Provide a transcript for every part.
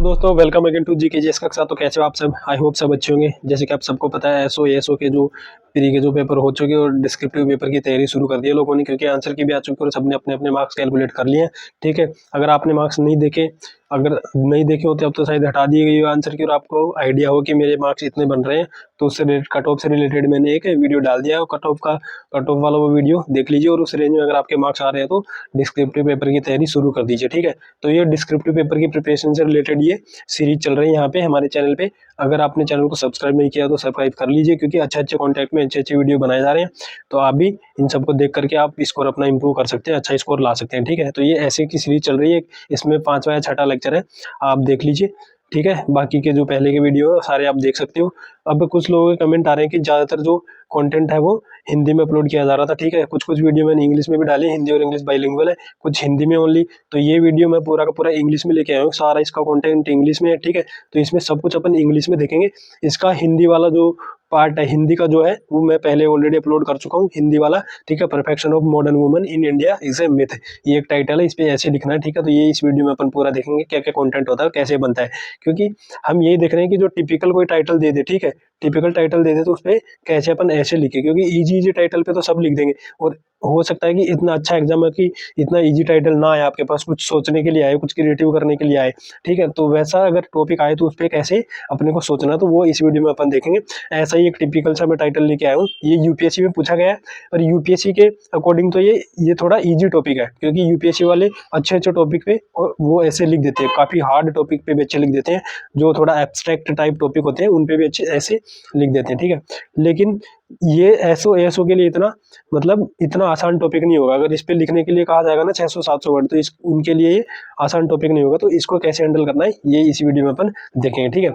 Hello दोस्तों, welcome again to GKGS कक्षा। तो कैसे हो आप सब? आई होप सब अच्छे होंगे। जैसे कि आप सबको पता है, एसओ के जो प्री के जो पेपर हो चुके और डिस्क्रिप्टिव पेपर की तैयारी शुरू कर दी है लोगों ने, क्योंकि आंसर की भी आ चुकी है और सबने अपने अपने मार्क्स कैलकुलेट कर लिए हैं। ठीक है, अगर आपने मार्क्स नहीं देखे होते अब तो शायद हटा दिए गए आंसर की और आपको आइडिया हो कि मेरे मार्क्स इतने बन रहे हैं, तो उससे कट ऑफ से रिलेटेड मैंने एक वीडियो डाल दिया है। कट ऑफ वाला वो वीडियो देख लीजिए और उस रेंज में अगर आपके मार्क्स आ रहे हैं तो डिस्क्रिप्टिव पेपर की तैयारी शुरू कर दीजिए। ठीक है, तो ये डिस्क्रिप्टिव पेपर की प्रिपरेशन से रिलेटेड ये सीरीज चल रही है यहाँ पे हमारे चैनल पे। अगर आपने चैनल को सब्सक्राइब नहीं किया तो सब्सक्राइब कर लीजिए, क्योंकि अच्छे अच्छे कॉन्टेंट में अच्छे अच्छे वीडियो बनाए जा रहे हैं। तो आप भी इन सबको देख करके आप स्कोर अपना इंप्रूव कर सकते हैं, अच्छा स्कोर ला सकते हैं। ठीक है, तो ये ऐसे की सीरीज चल रही है, इसमें 5वां या 6ठा लेक्चर है, आप देख लीजिए। ठीक है, बाकी के जो पहले के वीडियो है सारे आप देख सकते हो। अब कुछ लोगों के कमेंट आ रहे हैं कि ज़्यादातर जो कंटेंट है वो हिंदी में अपलोड किया जा रहा था। ठीक है, कुछ कुछ वीडियो मैंने इंग्लिश में भी डाली, हिंदी और इंग्लिश बाइलिंगुअल है, कुछ हिंदी में ओनली। तो ये वीडियो मैं पूरा का पूरा इंग्लिश में लेके आया हूँ, सारा इसका कंटेंट इंग्लिश में है। ठीक है, तो इसमें सब कुछ अपन इंग्लिश में देखेंगे। इसका हिंदी वाला जो पार्ट है, हिंदी का जो है वो मैं पहले ऑलरेडी अपलोड कर चुका हूँ, हिंदी वाला। ठीक है, perfection of modern woman in India is a myth, ये एक टाइटल है, इस पे ऐसे लिखना है। ठीक है, तो ये इस वीडियो में अपन पूरा देखेंगे क्या क्या कंटेंट होता है, कैसे बनता है। क्योंकि हम यही देख रहे हैं कि जो टिपिकल कोई टाइटल दे दे, ठीक है, टिपिकल टाइटल दे दे तो उस पर कैसे अपन ऐसे लिखे, क्योंकि इजी इजी टाइटल पे तो सब लिख देंगे और हो सकता है कि इतना अच्छा एग्जाम है कि इतना इजी टाइटल ना आए आपके पास, कुछ सोचने के लिए आए, कुछ क्रिएटिव करने के लिए आए। ठीक है, तो वैसा अगर टॉपिक आए तो उस पर कैसे अपने को सोचना, तो वो इस वीडियो में अपन देखेंगे। ऐसा ही एक टिपिकल सा मैं टाइटल लेके आया हूँ, ये यूपीएससी में पूछा गया है और यूपीएससी के अकॉर्डिंग तो ये थोड़ा इजी टॉपिक है, क्योंकि यूपीएससी वाले अच्छे अच्छे टॉपिक पे और वो ऐसे लिख देते हैं, काफी हार्ड टॉपिक पे भी अच्छे लिख देते हैं, जो थोड़ा एब्स्ट्रैक्ट टाइप टॉपिक होते हैं उन पे भी अच्छे ऐसे लिख देते हैं। ठीक है, लेकिन ये एसओ के लिए इतना आसान टॉपिक नहीं होगा। अगर इस पे लिखने के लिए कहा जाएगा ना 600-700 वर्ड, तो इस उनके लिए ये आसान टॉपिक नहीं होगा। तो इसको कैसे हैंडल करना है ये इस वीडियो में अपन देखेंगे। ठीक है,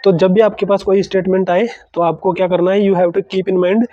तो जब भी आपके पास कोई स्टेटमेंट आए तो आपको क्या करना है, you have to keep in mind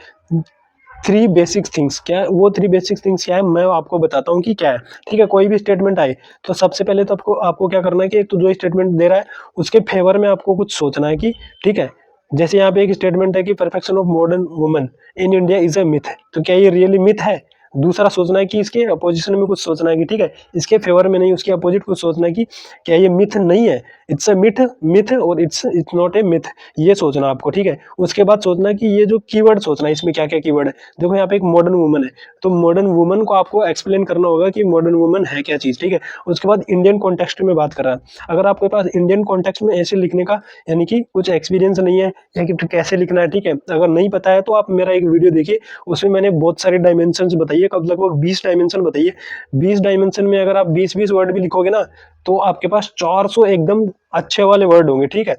3 basic things. क्या वो 3 बेसिक थिंग्स क्या है, मैं आपको बताता हूँ कि क्या है। ठीक है, कोई भी स्टेटमेंट आए तो सबसे पहले तो आपको क्या करना है कि एक तो जो स्टेटमेंट दे रहा है उसके फेवर में आपको कुछ सोचना है कि ठीक है, जैसे यहाँ पे एक स्टेटमेंट है कि perfection of modern woman in India is a myth, तो क्या ये रियली मिथ है? दूसरा सोचना है कि इसके अपोजिशन में कुछ सोचना है कि ठीक है, इसके फेवर में नहीं, उसके अपोजिट कुछ सोचना है कि क्या ये मिथ नहीं है, इट्स अ मिथ मिथ और it's it's not a myth, ये सोचना आपको। ठीक है, उसके बाद सोचना कि ये जो कीवर्ड सोचना है, इसमें क्या क्या कीवर्ड है। देखो यहाँ पे एक मॉडर्न वुमन है, तो मॉडर्न वुमन को आपको एक्सप्लेन करना होगा कि मॉडर्न वुमन है क्या चीज़। ठीक है, उसके बाद इंडियन कॉन्टेक्स्ट में बात कर रहा है। अगर आपके पास इंडियन कॉन्टेक्स्ट में ऐसे लिखने का यानी कि कुछ एक्सपीरियंस नहीं है या कि कैसे लिखना है, ठीक है, अगर नहीं पता है तो आप मेरा एक वीडियो देखिए, उसमें मैंने बहुत सारे डायमेंशन बताइए, कब लगभग 20 डायमेंशन बताइए। 20 डायमेंशन में अगर आप 20-20 वर्ड भी लिखोगे ना तो आपके पास 400 एकदम अच्छे वाले वर्ड होंगे। ठीक है,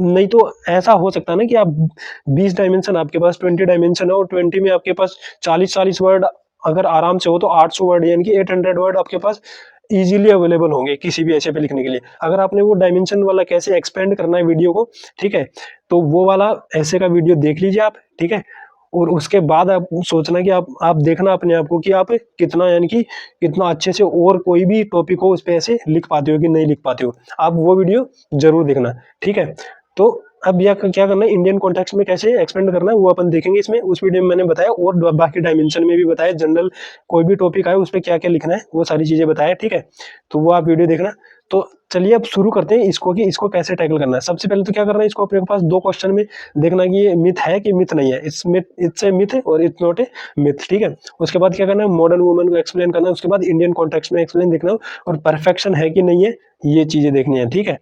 नहीं तो ऐसा हो सकता है ना कि आप 20 डायमेंशन, आपके पास 20 डायमेंशन है और 20 में आपके पास 40-40 वर्ड अगर आराम से हो तो 800 वर्ड यानी कि 800 वर्ड आपके पास इजीली अवेलेबल होंगे किसी भी ऐसे पे लिखने के लिए। अगर आपने वो डायमेंशन वाला कैसे एक्सपेंड करना है वीडियो को, ठीक है, तो वो वाला ऐसे का वीडियो देख लीजिए आप। ठीक है, और उसके बाद आप सोचना कि आप देखना अपने आप को कि आप कितना यानी कि कितना अच्छे से और कोई भी टॉपिक हो उस पे ऐसे लिख पाते हो कि नहीं लिख पाते हो, आप वो वीडियो जरूर देखना। ठीक है, तो अब यह क्या करना है, इंडियन कॉन्टेक्स्ट में कैसे एक्सपेंड करना है वो अपन देखेंगे इसमें। उस वीडियो में मैंने बताया और बाकी डायमेंशन में भी बताया, जनरल कोई भी टॉपिक आए उस पर क्या क्या लिखना है वो सारी चीजें बताया। ठीक है, तो वो आप वीडियो देखना। तो चलिए अब शुरू करते हैं इसको कि इसको कैसे टैकल करना है। सबसे पहले तो क्या करना है, इसको अपने पास 2 क्वेश्चन में देखना कि ये मिथ है कि मिथ नहीं है, इट्स ए मिथ और इट्स नॉट ए मिथ। ठीक है, उसके बाद क्या करना है, मॉडर्न वुमन को एक्सप्लेन करना है, उसके बाद इंडियन कॉन्टेक्स्ट में एक्सप्लेन देखना है और परफेक्शन है कि नहीं है ये चीजें देखनी है। ठीक है,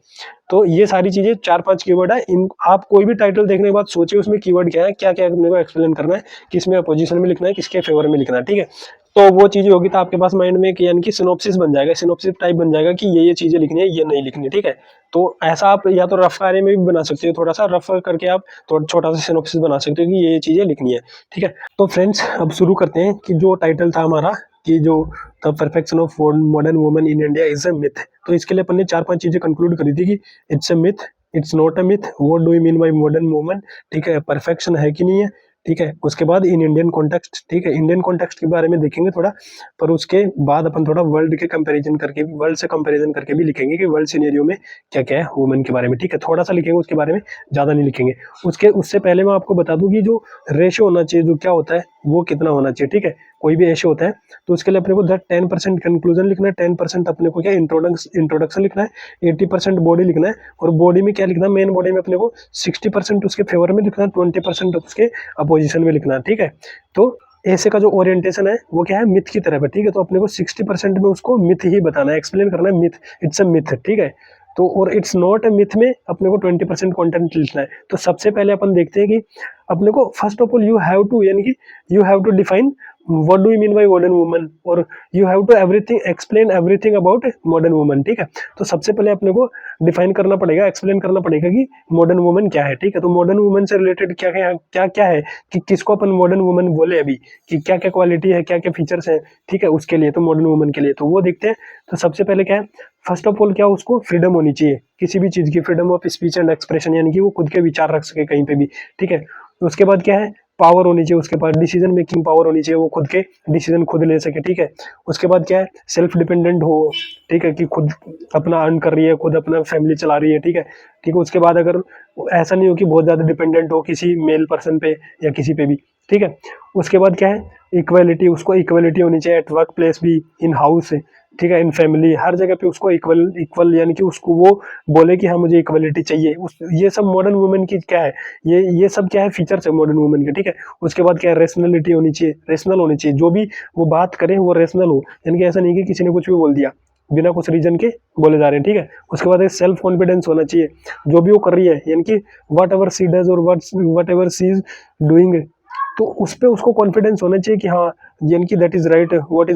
तो ये सारी चीजें 4-5 कीवर्ड है, इन आप कोई भी टाइटल देखने के बाद सोचिए उसमें कीवर्ड क्या है, क्या क्या अपने को एक्सप्लेन करना है, किसमें अपोजिशन में लिखना है, किसके फेवर में लिखना है। ठीक है, तो वो चीजें होगी तो आपके पास माइंड में यानी कि सिनॉप्सिस बन जाएगा, सिनॉप्सिस टाइप बन जाएगा कि ये चीजें लिखनी है, ये नहीं लिखनी है। ठीक है, तो ऐसा आप या तो रफ कार्य में भी बना सकते हो, थोड़ा सा रफ करके आप थोड़ा छोटा सा सिनॉप्सिस बना सकते हो कि ये चीजें लिखनी है। ठीक है, तो फ्रेंड्स अब शुरू करते हैं कि जो टाइटल था हमारा कि जो the perfection of modern woman in India is a myth, तो इसके लिए अपन ने 4-5 चीजें कंक्लूड करी थी कि it's a myth, it's not a myth, what do you mean by modern woman, ठीक है, परफेक्शन है कि नहीं है, ठीक है। उसके बाद इन इंडियन कॉन्टेक्स्ट, ठीक है, इंडियन कॉन्टेक्स्ट के बारे में देखेंगे थोड़ा, पर उसके बाद अपन थोड़ा वर्ल्ड के कंपैरिजन करके, वर्ल्ड से कंपैरिजन करके भी लिखेंगे कि वर्ल्ड सिनेरियो में क्या क्या है वुमेन के बारे में, ठीक है, थोड़ा सा लिखेंगे उसके बारे में, ज़्यादा नहीं लिखेंगे। उससे पहले मैं आपको बता दूं कि जो रेशियो होना चाहिए, जो क्या होता है वो कितना होना चाहिए, ठीक है, कोई भी रेशियो होता है तो उसके लिए अपने को 10% कंक्लूजन लिखना है, 10% अपने को क्या इंट्रोडक्शन लिखना है, 80% बॉडी लिखना है, और बॉडी में क्या लिखना है, मेन बॉडी में अपने को 60% उसके फेवर में लिखना है, 20% उसके अपोजिशन में लिखना है, ठीक है। तो ऐसे का जो ओरिएंटेशन है वो क्या है, मिथ की तरफ है, ठीक है। तो अपने को 60% में उसको मिथ ही बताना है, एक्सप्लेन करना है, मिथ, इट्स अ मिथ, ठीक है। तो और इट्स नॉट अ मिथ में अपने को 20% कंटेंट लिखना है। तो सबसे पहले अपन देखते हैं कि अपने को first of all you have to, यानी कि you have to define what do you mean by modern woman, और you have to everything explain everything about modern woman, ठीक है। तो सबसे पहले अपने को डिफाइन करना पड़ेगा, एक्सप्लेन करना पड़ेगा कि मॉडर्न वुमन क्या है, ठीक है। तो मॉडर्न वुमन से रिलेटेड क्या क्या क्या क्या है, कि किसको अपन मॉडर्न वुमन बोले अभी, कि क्या क्या क्वालिटी है, क्या क्या फीचर्स है, ठीक है, उसके लिए, तो मॉडर्न वुमन के लिए तो वो देखते हैं। तो सबसे पहले क्या है, फर्स्ट ऑफ ऑल क्या, उसको फ्रीडम होनी चाहिए, किसी भी चीज की, freedom of speech and expression, यानी कि वो खुद के विचार रख सके कहीं पे भी, ठीक है। उसके बाद क्या है, पावर होनी चाहिए उसके पास, डिसीजन मेकिंग पावर होनी चाहिए, वो खुद के डिसीजन खुद ले सके, ठीक है। उसके बाद क्या है, सेल्फ डिपेंडेंट हो, ठीक है, कि खुद अपना अर्न कर रही है, खुद अपना फैमिली चला रही है, ठीक है, ठीक है। उसके बाद अगर ऐसा नहीं हो कि बहुत ज्यादा डिपेंडेंट हो किसी मेल पर्सन पे या किसी पे भी, ठीक है। उसके बाद क्या है, इक्वलिटी, उसको इक्वलिटी होनी चाहिए एट वर्क प्लेस भी, इन हाउस, ठीक है, इन फैमिली, हर जगह पे उसको इक्वल इक्वल, यानी कि उसको वो बोले कि हाँ मुझे इक्वलिटी चाहिए, ये सब मॉडर्न वुमेन की क्या है, ये सब क्या है, फीचर्स है मॉडर्न वुमेन के, ठीक है। उसके बाद क्या है, रेशनलिटी होनी चाहिए, रेशनल होनी चाहिए, जो भी वो बात करे वो रेशनल हो, यानी कि ऐसा नहीं कि किसी ने कुछ भी बोल दिया बिना कुछ रीजन के बोले जा रहे हैं, ठीक है। उसके बाद एक सेल्फ कॉन्फिडेंस होना चाहिए, जो भी वो कर रही है, यानी कि वट एवर सी डज और what ever see is doing, तो उस पर उसको कॉन्फिडेंस होना चाहिए कि हाँ, यानी कि that is right, what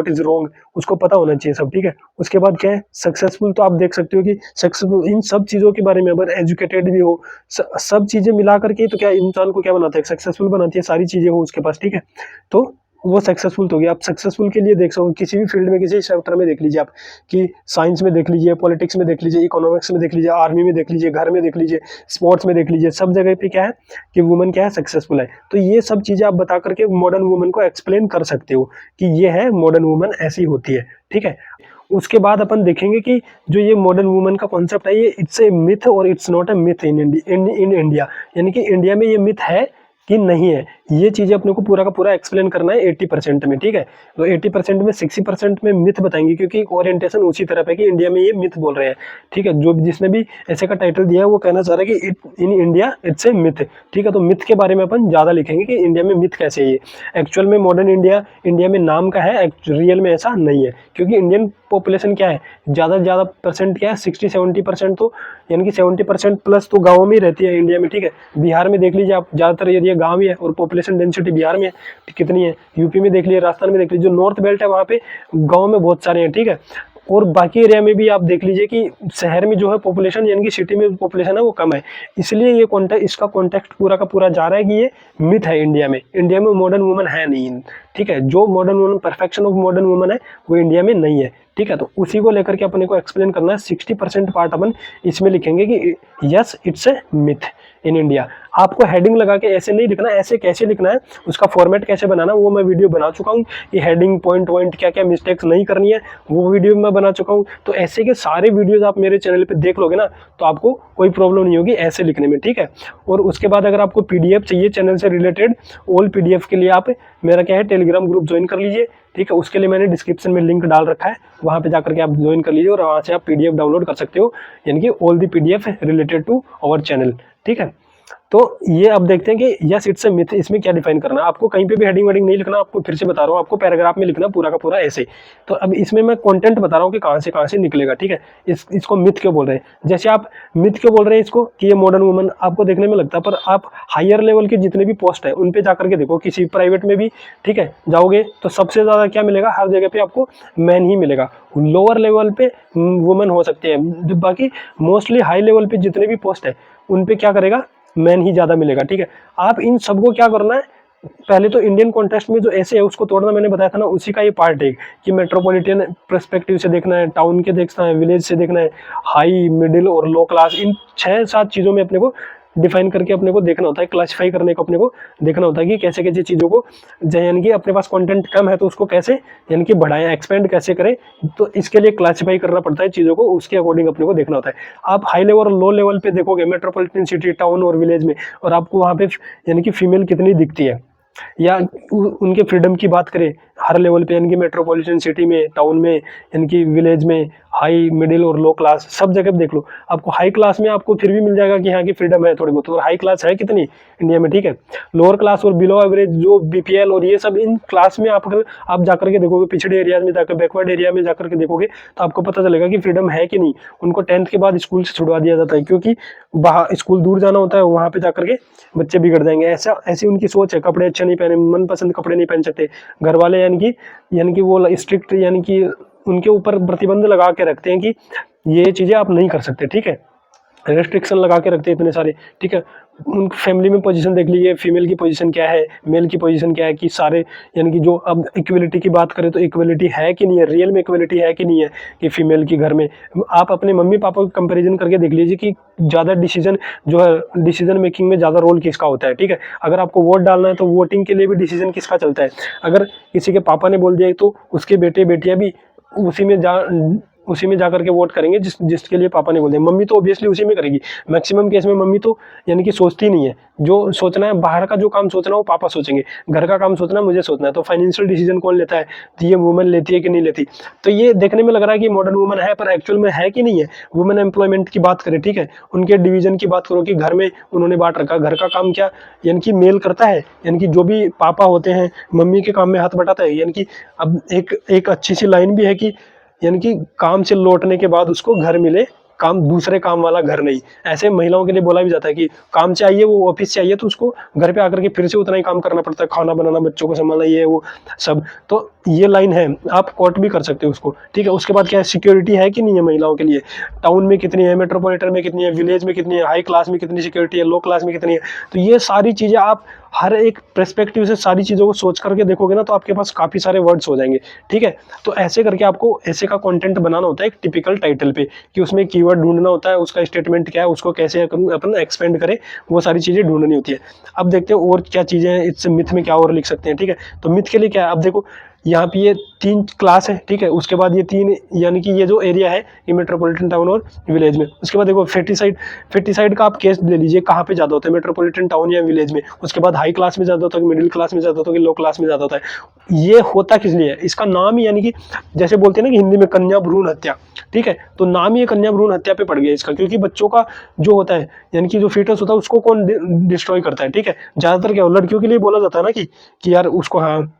is wrong, उसको पता होना चाहिए सब, ठीक है। उसके बाद क्या है, सक्सेसफुल, तो आप देख सकते हो कि सक्सेसफुल इन सब चीजों के बारे में, अगर एजुकेटेड भी हो, सब चीजें मिला करके तो क्या इंसान को क्या बनाता है, सक्सेसफुल बनाती है, सारी चीजें हो उसके पास, ठीक है। तो वो सक्सेसफुल तो हो गया। आप सक्सेसफुल के लिए देख सको किसी भी फील्ड में, किसी सेक्टर में देख लीजिए आप, कि साइंस में देख लीजिए, पॉलिटिक्स में देख लीजिए, इकोनॉमिक्स में देख लीजिए, आर्मी में देख लीजिए, घर में देख लीजिए, स्पोर्ट्स में देख लीजिए, सब जगह पे क्या है कि वुमन क्या है, सक्सेसफुल है। तो ये सब चीजें आप बता करके मॉडर्न वुमन को एक्सप्लेन कर सकते हो कि ये है मॉडर्न वुमन, ऐसी होती है, ठीक है। उसके बाद अपन देखेंगे कि जो ये मॉडर्न वुमन का कॉन्सेप्ट है, ये इट्स ए मिथ और it's not a myth in India, यानी कि इंडिया में ये मिथ है कि नहीं है, ये चीजें अपने को पूरा का पूरा एक्सप्लेन करना है 80% में, ठीक है। तो 80% में 60% में मिथ बताएंगे, क्योंकि ओरिएंटेशन उसी तरफ है कि इंडिया में ये मिथ बोल रहे हैं, ठीक है। जो जिसने भी ऐसे का टाइटल दिया है वो कहना चाह रहा है कि in India it's a myth, ठीक है। तो मिथ के बारे में अपन ज्यादा लिखेंगे कि इंडिया में मिथ कैसे है, ये एक्चुअल में मॉडर्न इंडिया में नाम का है, रियल में ऐसा नहीं है, क्योंकि इंडियन पॉपुलेशन क्या है, ज़्यादा से ज़्यादा परसेंट क्या है, 60-70%, तो यानी कि 70% प्लस तो गाँव में ही रहती है इंडिया में, ठीक है। बिहार में देख लीजिए आप, ज़्यादातर एरिया गाँव ही है, और पॉपुलेशन डेंसिटी बिहार में कितनी है, यूपी में देख लीजिए, राजस्थान में देख लीजिए, जो नॉर्थ बेल्ट है वहाँ पे गाँव में बहुत सारे हैं, ठीक है। और बाकी एरिया में भी आप देख लीजिए कि शहर में जो है पॉपुलेशन, यानी कि सिटी में पॉपुलेशन है वो कम है, इसलिए ये कॉन्टेक्ट, इसका कॉन्टेक्ट पूरा का पूरा जा रहा है कि ये मिथ है, इंडिया में मॉडर्न वुमन है नहीं, ठीक है। जो modern woman, perfection of modern woman है वो इंडिया में नहीं है, ठीक है। तो उसी को लेकर के अपने को एक्सप्लेन करना है। 60% पार्ट अपन इसमें लिखेंगे कि yes it's a myth in India. आपको हेडिंग लगा के ऐसे नहीं लिखना, ऐसे कैसे लिखना है, उसका फॉर्मेट कैसे बनाना, वो मैं वीडियो बना चुका हूँ, कि हेडिंग पॉइंट क्या क्या मिस्टेक्स नहीं करनी है, वो वीडियो मैं बना चुका हूँ। तो ऐसे के सारे वीडियोज आप मेरे चैनल पे देख लोगे ना, तो आपको कोई प्रॉब्लम नहीं होगी ऐसे लिखने में, ठीक है। और उसके बाद अगर आपको PDF चाहिए चैनल से रिलेटेड, ऑल PDF के लिए आप मेरा क्या है, टेलीग्राम ग्रुप ज्वाइन कर लीजिए, ठीक है। उसके लिए मैंने डिस्क्रिप्शन में लिंक डाल रखा है, वहाँ पे जाकर के आप ज्वाइन कर लीजिए, और वहाँ से आप PDF डाउनलोड कर सकते हो, यानी कि all the PDF related to our channel, ठीक है। तो ये अब देखते हैं कि यस इट्स अ मिथ, इसमें क्या डिफाइन करना है। आपको कहीं पे भी हेडिंग वेडिंग नहीं लिखना, आपको फिर से बता रहा हूँ, आपको पैराग्राफ में लिखना पूरा का पूरा ऐसे। तो अब इसमें मैं कंटेंट बता रहा हूँ कि कहाँ से निकलेगा, ठीक है। इसको मिथ क्यों बोल रहे हैं, जैसे आप मिथ क्यों बोल रहे हैं इसको, कि ये मॉडर्न वुमन आपको देखने में लगता है, पर आप हायर लेवल के जितने भी पोस्ट है उन पे जाकर के देखो, किसी प्राइवेट में भी, ठीक है, जाओगे तो सबसे ज्यादा क्या मिलेगा, हर जगह पे आपको मैन ही मिलेगा। लोअर लेवल पे वुमेन हो सकती है, बाकी मोस्टली हाई लेवल पे जितने भी पोस्ट है उन पे क्या करेगा, मैन ही ज्यादा मिलेगा, ठीक है। आप इन सबको क्या करना है, पहले तो इंडियन कॉन्टेक्स्ट में जो ऐसे है उसको तोड़ना, मैंने बताया था ना, उसी का ये पार्ट है कि मेट्रोपॉलिटन पर्सपेक्टिव से देखना है, टाउन के देखना है, विलेज से देखना है, हाई मिडिल और लो क्लास, इन 6-7 चीज़ों में अपने को डिफाइन करके अपने को देखना होता है, क्लासिफाई करने को अपने को देखना होता है कि कैसे कैसे चीज़ों को, यानी कि अपने पास कंटेंट कम है तो उसको कैसे यानी कि बढ़ाएं, एक्सपेंड कैसे करें। तो इसके लिए क्लासिफाई करना पड़ता है चीज़ों को, उसके अकॉर्डिंग अपने को देखना होता है। आप हाई लेवल और लो लेवल पे देखोगे मेट्रोपॉलिटन सिटी, टाउन और विलेज में, और आपको वहाँ पे यानी कि फीमेल कितनी दिखती है, या उनके फ्रीडम की बात करें हर लेवल पे, यानी कि मेट्रोपॉलिटन सिटी में, टाउन में, यानी कि विलेज में, हाई, मिडिल और लो क्लास सब जगह देख लो। आपको हाई क्लास में आपको फिर भी मिल जाएगा कि यहाँ की फ्रीडम है थोड़ी बहुत, और हाई क्लास है कितनी इंडिया में, ठीक है। लोअर क्लास और बिलो एवरेज जो बीपीएल और ये सब, इन क्लास में आप जाकर के देखोगे, पिछड़े एरिया में जाकर, बैकवर्ड एरिया में जाकर के देखोगे तो आपको पता चलेगा कि फ्रीडम है कि नहीं। उनको 10th के बाद स्कूल से छुड़वा दिया जाता है, क्योंकि बाहर स्कूल दूर जाना होता है, वहाँ पे जाकर के बच्चे बिगड़ जाएंगे, ऐसी उनकी सोच है। कपड़े अच्छे नहीं पहने, मनपसंद कपड़े नहीं पहन सकते घर वाले, यानी कि वो स्ट्रिक्ट, यानी कि उनके ऊपर प्रतिबंध लगा के रखते हैं कि ये चीज़ें आप नहीं कर सकते, ठीक है। रेस्ट्रिक्शन लगा के रखते हैं इतने सारे, ठीक है। उन फैमिली में पोजीशन देख लीजिए, फीमेल की पोजीशन क्या है, मेल की पोजीशन क्या है, कि सारे यानी कि जो अब इक्वलिटी की बात करें तो इक्वलिटी है कि नहीं है, रियल में इक्वलिटी है कि नहीं है, कि फीमेल की घर में। आप अपने मम्मी पापा का कंपैरिजन करके देख लीजिए कि ज़्यादा डिसीजन जो है, डिसीजन मेकिंग में ज़्यादा रोल किसका होता है, ठीक है। अगर आपको वोट डालना है तो वोटिंग के लिए भी डिसीजन किसका चलता है। अगर किसी के पापा ने बोल दिया तो उसके बेटे बेटियां भी उसी में जाकर के वोट करेंगे जिसके लिए पापा ने बोल दिया। मम्मी तो ऑब्वियसली उसी में करेगी। मैक्सिमम केस में मम्मी तो यानी कि सोचती नहीं है, जो सोचना है बाहर का जो काम सोचना है वो पापा सोचेंगे, घर का काम सोचना है मुझे सोचना है। तो फाइनेंशियल डिसीजन कौन लेता है, तो ये वुमेन लेती है कि नहीं लेती। तो ये देखने में लग रहा है कि मॉडर्न वुमेन है, पर एक्चुअल में है कि नहीं है। वुमेन एम्प्लॉयमेंट की बात करें, ठीक है, उनके डिवीजन की बात करो कि घर में उन्होंने बांट रखा, घर का काम क्या यानी कि मेल करता है, यानी कि जो भी पापा होते हैं मम्मी के काम में हाथ बटाता है। यानी कि अब एक अच्छी सी लाइन भी है कि यानी कि काम से लौटने के बाद उसको घर मिले, काम दूसरे काम वाला घर नहीं। ऐसे महिलाओं के लिए बोला भी जाता है कि काम से आई है, वो ऑफिस से आई है, तो उसको घर पे आकर के फिर से उतना ही काम करना पड़ता है, खाना बनाना, बच्चों को संभालना, ये वो सब। तो ये लाइन है, आप कोट भी कर सकते हो उसको, ठीक है। उसके बाद क्या है, सिक्योरिटी है कि नहीं है महिलाओं के लिए, टाउन में कितनी है, मेट्रोपॉलिटन में कितनी है, विलेज में कितनी है, हाई क्लास में कितनी सिक्योरिटी है, लो क्लास में कितनी है। तो ये सारी चीज़ें आप हर एक पर्सपेक्टिव से सारी चीज़ों को सोच करके देखोगे ना, तो आपके पास काफ़ी सारे वर्ड्स हो जाएंगे, ठीक है। तो ऐसे करके आपको ऐसे का कंटेंट बनाना होता है एक टिपिकल टाइटल पे, कि उसमें कीवर्ड ढूंढना होता है, उसका स्टेटमेंट क्या है, उसको कैसे अपन एक्सपेंड करें, वो सारी चीज़ें ढूंढनी होती है। अब देखते हैं और क्या चीज़ें हैं, इससे मिथ में क्या और लिख सकते हैं, ठीक है। तो मिथ के लिए क्या है, अब देखो यहाँ पे ये 3 क्लास है, ठीक है। उसके बाद ये 3 यानी कि ये जो एरिया है ये मेट्रोपॉलिटन टाउन और विलेज में। उसके बाद देखो फेटिसाइड का आप केस ले लीजिए, कहाँ पे ज़्यादा होता है, मेट्रोपॉलिटन टाउन या विलेज में। उसके बाद हाई क्लास में ज़्यादा होता है, मिडिल क्लास में ज़्यादा होता है, लो क्लास में ज़्यादा होता है। ये होता किस लिए है, इसका नाम ही यानी कि जैसे बोलते हैं ना कि हिंदी में कन्या भ्रूण हत्या, ठीक है। तो नाम ही कन्या भ्रूण हत्या पे पड़ गया इसका, क्योंकि बच्चों का जो होता है यानी कि जो फीटस होता है उसको कौन डिस्ट्रॉय करता है, ठीक है। ज़्यादातर क्या लड़कियों के लिए बोला जाता है ना कि यार उसको, हाँ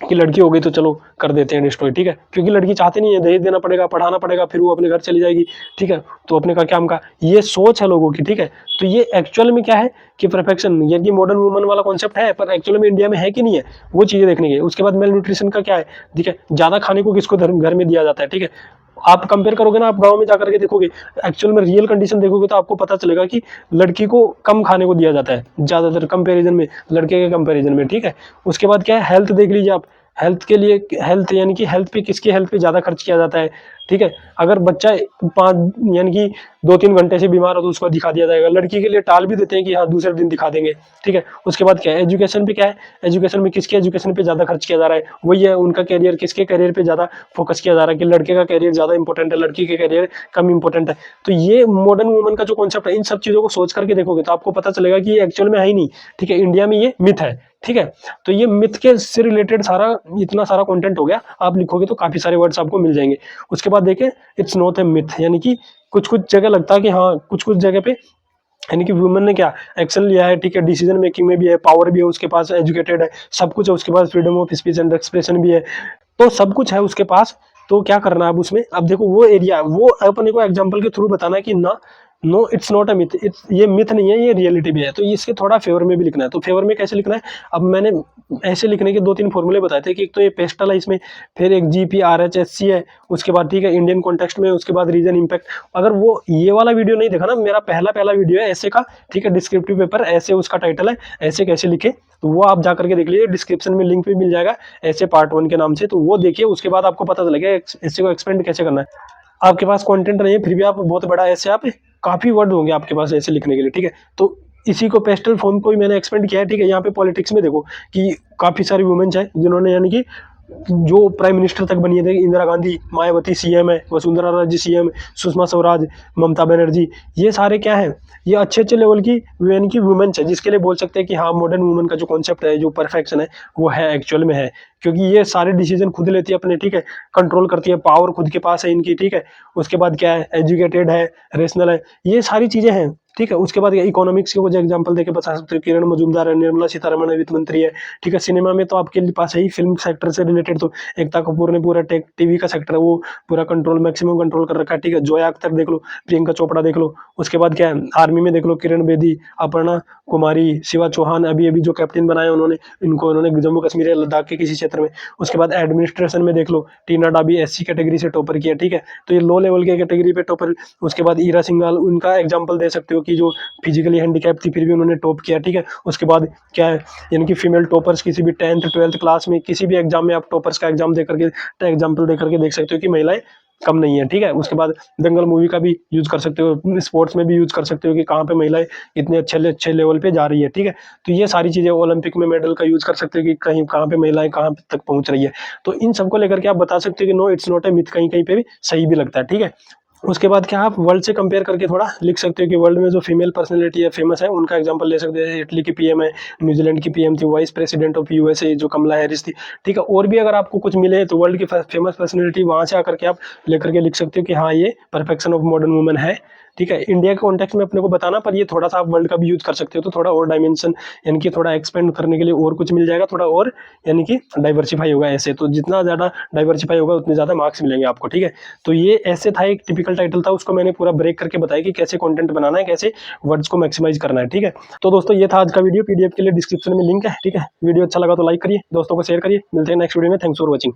कि लड़की हो गई तो चलो कर देते हैं डिस्ट्रॉय, ठीक है। क्योंकि लड़की चाहती नहीं है, दहेज देना पड़ेगा, पढ़ाना पड़ेगा, फिर वो अपने घर चली जाएगी, ठीक है। तो अपने का क्या का ये सोच है लोगों की, ठीक है। तो ये एक्चुअल में क्या है कि परफेक्शन, यानी मॉडर्न वुमन वाला कॉन्सेप्ट है, पर एक्चुअल में इंडिया में है कि नहीं है, वो चीज़ें देखने की। उसके बाद मेल न्यूट्रिशन का क्या है, ठीक है, ज़्यादा खाने को किसको घर में दिया जाता है, ठीक है। आप कंपेयर करोगे ना, आप गांव में जाकर के देखोगे, एक्चुअल में रियल कंडीशन देखोगे तो आपको पता चलेगा कि लड़की को कम खाने को दिया जाता है ज़्यादातर कंपैरिजन में, लड़के के कंपैरिजन में, ठीक है। उसके बाद क्या है, हेल्थ देख लीजिए आप, हेल्थ के लिए, हेल्थ यानी कि हेल्थ पे, किसकी हेल्थ पे ज़्यादा खर्च किया जाता है, ठीक है। अगर बच्चा 5 यानी कि 2-3 घंटे से बीमार हो तो उसको दिखा दिया जाएगा। लड़की के लिए टाल भी देते हैं कि हाँ दूसरे दिन दिखा देंगे, ठीक है। उसके बाद क्या है, एजुकेशन पे क्या है, एजुकेशन में किसके एजुकेशन पे ज़्यादा खर्च किया जा रहा है, वही है उनका कैरियर, किसके कैरियर पे ज़्यादा फोकस किया जा रहा है, कि लड़के का कैरियर ज़्यादा इंपॉर्टेंट है, लड़की के कैरियर कम इंपॉर्टेंट है। तो ये मॉडर्न वुमन का जो कॉन्सेप्ट है, इन सब चीज़ों को सोच करके देखोगे तो आपको पता चलेगा कि ये एक्चुअल में है ही नहीं, ठीक है। इंडिया में ये मिथ है, ठीक है। तो ये मिथ के से रिलेटेड सारा इतना सारा कंटेंट हो गया, आप लिखोगे तो काफी सारे वर्ड्स आपको मिल जाएंगे। उसके बाद देखें, इट्स नॉट ए मिथ, यानी कि कुछ कुछ जगह लगता है कि हाँ, कुछ कुछ जगह पे यानी कि वुमेन ने क्या एक्शन लिया है, ठीक है, डिसीजन मेकिंग में भी है, पावर भी है उसके पास, एजुकेटेड है, सब कुछ है उसके पास, freedom of speech and expression भी है, तो सब कुछ है उसके पास। तो क्या करना है अब उसमें, अब देखो वो एरिया, वो अपने को एग्जांपल के थ्रू बताना है कि ना, no it's not a myth, it's, ये मिथ नहीं है, ये रियलिटी भी है। तो इसके थोड़ा फेवर में भी लिखना है। तो फेवर में कैसे लिखना है, अब मैंने ऐसे लिखने के 2-3 फॉर्मूले बताए थे कि एक तो ये पेस्टल है इसमें, फिर एक GPRHSC है, उसके बाद ठीक है इंडियन कॉन्टेक्स्ट में, उसके बाद रीजन इम्पैक्ट। अगर वो ये वाला वीडियो नहीं देखा ना, मेरा पहला वीडियो है ऐसे का, ठीक है, डिस्क्रिप्टिव पेपर ऐसे उसका टाइटल है, ऐसे कैसे लिखे, तो वो आप जाकर के देख लीजिए, डिस्क्रिप्शन में लिंक भी मिल जाएगा ऐसे पार्ट 1 के नाम से। तो वो देखिए, उसके बाद आपको पता चलेगा ऐसे को एक्सपेंड कैसे करना है। आपके पास कंटेंट नहीं है फिर भी आप बहुत बड़ा ऐसे, आप काफी वर्ड होंगे आपके पास ऐसे लिखने के लिए, ठीक है। तो इसी को पेस्टल फॉर्म को ही मैंने एक्सपेंड किया है, ठीक है। यहाँ पे पॉलिटिक्स में देखो कि काफ़ी सारी वुमेन्स हैं जिन्होंने यानी कि जो प्राइम मिनिस्टर तक बनी है, इंदिरा गांधी, मायावती सीएम है, वसुंधरा राजे सीएम, सुषमा स्वराज, ममता बनर्जी, ये सारे क्या है, ये अच्छे अच्छे लेवल की यानी कि वुमेन्स है, जिसके लिए बोल सकते हैं कि हाँ मॉडर्न वुमेन का जो कॉन्सेप्ट है, जो परफेक्शन है, वो है एक्चुअल में है। क्योंकि ये सारे डिसीजन खुद लेती है अपने, ठीक है, कंट्रोल करती है, पावर खुद के पास है इनकी, ठीक है। उसके बाद क्या है, एजुकेटेड है, रेशनल है, ये सारी चीज़ें हैं, ठीक है। उसके बाद इकोनॉमिक्स के कुछ एग्जांपल देके बता सकते हो, किरण मजूमदार है, निर्मला सीतारमण वित्त मंत्री है, ठीक है। सिनेमा में तो आपके पास है ही, फिल्म सेक्टर से रिलेटेड तो एकता कपूर ने पूरा टीवी का सेक्टर है वो पूरा कंट्रोल, मैक्सिमम कंट्रोल कर रखा है, ठीक है। जोया अख्तर देख लो, प्रियंका चोपड़ा देख लो। उसके बाद क्या है, आर्मी में देख लो, किरण बेदी, अपर्णा कुमारी, शिवा चौहान, अभी अभी जो कैप्टन बनाया उन्होंने, इनको उन्होंने जम्मू कश्मीर या लद्दाख के किसी क्षेत्र में। उसके बाद एडमिनिस्ट्रेशन में देख लो, टीना डाबी एससी कैटेगरी से टॉपर किया, ठीक है। तो ये लो लेवल के कैटेगरी पे टॉपर। उसके बाद ईरा सिंघाल, उनका एग्जाम्पल दे सकते हो कि जो फिजिकली हैंडीकैप थी फिर भी उन्होंने टॉप किया, ठीक है। उसके बाद क्या है, यानी कि फीमेल टॉपर्स किसी भी 10th 12th क्लास में किसी भी एग्जाम में आप टॉपर्स का एग्जाम दे करके एग्जाम्पल दे करके देख सकते हो कि महिलाएं कम नहीं है, ठीक है। उसके बाद दंगल मूवी का भी यूज कर सकते हो, स्पोर्ट्स में भी यूज कर सकते हो कि कहाँ पे महिलाएं इतने अच्छे लेवल पे जा रही है, ठीक है। तो ये सारी चीजें ओलंपिक में मेडल का यूज कर सकते हो कि कहीं कहाँ पे महिलाएं कहाँ तक पहुंच रही है। तो इन सबको लेकर के आप बता सकते हो कि no it's not a myth, कहीं कहीं पे भी सही भी लगता है, ठीक है। उसके बाद क्या आप वर्ल्ड से कंपेयर करके थोड़ा लिख सकते हो कि वर्ल्ड में जो फीमेल पर्सनैलिटी है फेमस है उनका एग्जांपल ले सकते हैं। इटली की पीएम है, न्यूजीलैंड की पीएम थी, वाइस प्रेसिडेंट ऑफ यूएसए जो कमला हैरिस थी, ठीक है। और भी अगर आपको कुछ मिले तो वर्ल्ड की फेमस पर्सनैलिटी वहाँ से आकर के आप लेकर के लिख सकते हो कि हाँ ये परफेक्शन ऑफ मॉडर्न वुमेन है, ठीक है। इंडिया के कॉन्टेक्स्ट में अपने को बताना, पर ये थोड़ा सा आप वर्ल्ड का भी यूज कर सकते हो तो थोड़ा और डायमेंशन यानी कि थोड़ा एक्सपेंड करने के लिए और कुछ मिल जाएगा, थोड़ा और यानी कि डाइवर्सिफाई होगा। ऐसे तो जितना ज़्यादा डाइवर्सिफाई होगा उतने ज़्यादा मार्क्स मिलेंगे आपको, ठीक है। तो ये ऐसे था, एक टिपिकल टाइटल था, उसको मैंने पूरा ब्रेक करके बताया कि कैसे कंटेंट बनाना है, कैसे वर्ड्स को मैक्सिमाइज करना है, ठीक है। तो दोस्तों ये था आज का वीडियो, पीडीएफ के लिए डिस्क्रिप्शन में लिंक है, ठीक है। वीडियो अच्छा लगा तो लाइक करिए, दोस्तों को शेयर करिए। मिलते हैं नेक्स्ट वीडियो में, थैंक्स फॉर वॉचिंग।